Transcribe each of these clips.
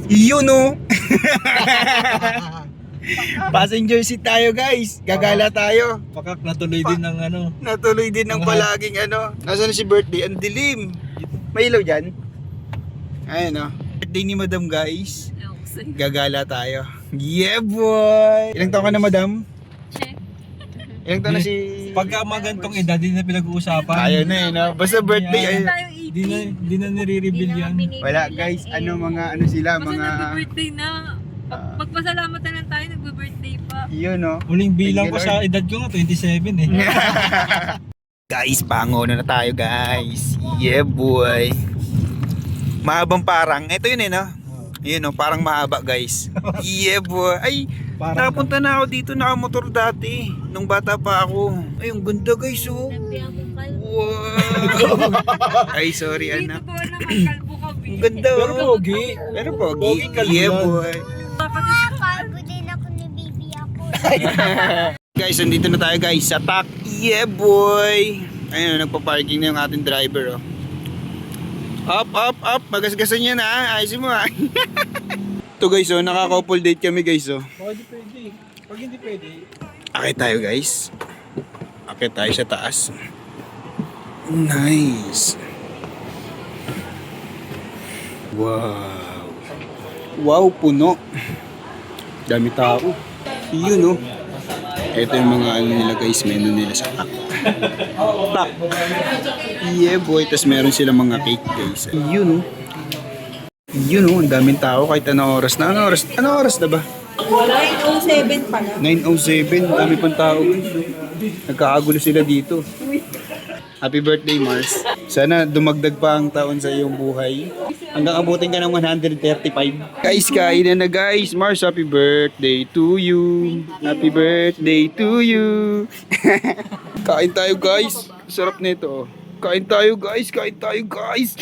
Yun o. Passenger seat tayo guys. Gagala tayo. Pakak natuloy din ng ano. Natuloy din ng palaging ano. Nasaan na si birthday? Ang dilim. May ilaw dyan? Ayun o. Birthday ni madam guys. Gagala tayo. Yeah boy! Ilang taon ka na madam? Ilang taon na si... Pagka mga gantong edad, di na pinag-uusapan. Ayaw na eh, no? Basta birthday ay... Di na nire-reveal yan. Wala guys, ano mga ano sila, Kasi mga... nagbe-birthday na. Magpasalamat na lang tayo, nagbe-birthday pa. Yun no? Huling bilang ko sa edad ko nga, 27 eh. Guys, bango na tayo guys. Yeah boy. Mahabang parang, ito yun eh no? Yun no, parang mahaba guys. Yeah boy. Ay, Parang napunta na ako dito, nakamotor dati. Nung bata pa ako. Ay, ang ganda guys oh. Wow. Ay, sorry Dito anak. po lang ang kalbo kami. Ang ganda Pero oh. pogi. Pero pogi. Pogi ka Yeah lang. boy. Kalbo din ako ni baby ako. Guys, andito na tayo guys sa TAC. Yeah boy. Ayun, nagpa-parking na yung ating driver oh. Up, up, up. Magasgasan niya na. Ayusin mo ah. Ito guys oh, nakaka-couple date kami guys oh. Pwede pwede. Pag hindi pwede. Akit tayo guys. Akit tayo sa taas. Nice. Wow. Wow, puno. Dami tao. Yun oh. Ito yung mga ano nila guys, menu nila sa TAC. TAC. Yeah boy, tas meron silang mga cake guys. Yun oh. Yun oh, ang daming tao kahit anong oras na. Anong oras na ba? 9:07 pa lang. 9:07, dami pang tao. Nagkakagulo sila dito. Happy birthday, Mars. Sana dumagdag pa ang taon sa iyong buhay. Hanggang abutin ka ng 135. Guys, kain na guys. Mars, happy birthday to you. Happy birthday to you. Kain tayo guys. Sarap nito. Kain tayo guys. Kain tayo guys.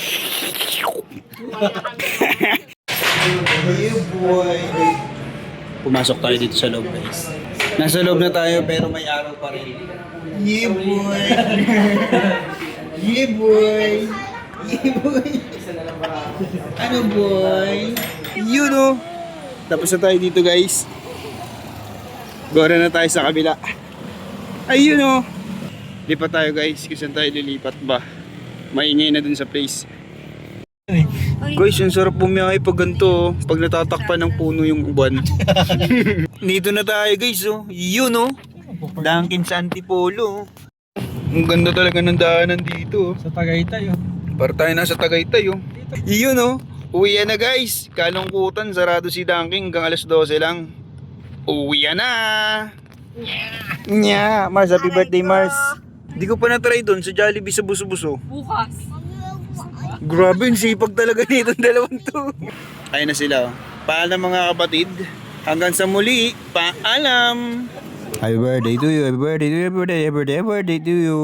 Yeah boy. Pumasok tayo dito sa loob guys. Nasa loob na tayo pero may araw pa rin. Yeah boy. Yeah boy. Yeah boy. Ano boy? Yun oh. Tapos na tayo dito guys. Gora na tayo sa kabila. Ayun oh. Lipat tayo guys. Kung saan tayo lilipat ba? Maingay na dun sa place. Guys, yung sarap bumiyay pag ganito, pag natatakpan ng puno yung buwan. Dito na tayo guys, oh. Yun, oh. Dunkin sa Antipolo. Ang ganda talaga ng daanan dito. Sa Tagaytay oh. Para tayo nasa Tagaytay, oh. Yun, oh. Uwi na guys. Kalungkutan, sarado si Dunkin hanggang alas 12 lang. Uwi na. Nya, Mars, happy birthday, Mars. Di ko pa na-try doon sa Jollibee sa Buso-Buso. Bukas. Grabe, yung sipag talaga nitong dalawang to. Ayun na sila. Paalam mga kapatid. Hanggang sa muli, paalam. Happy birthday to you, happy birthday to you, happy birthday to you.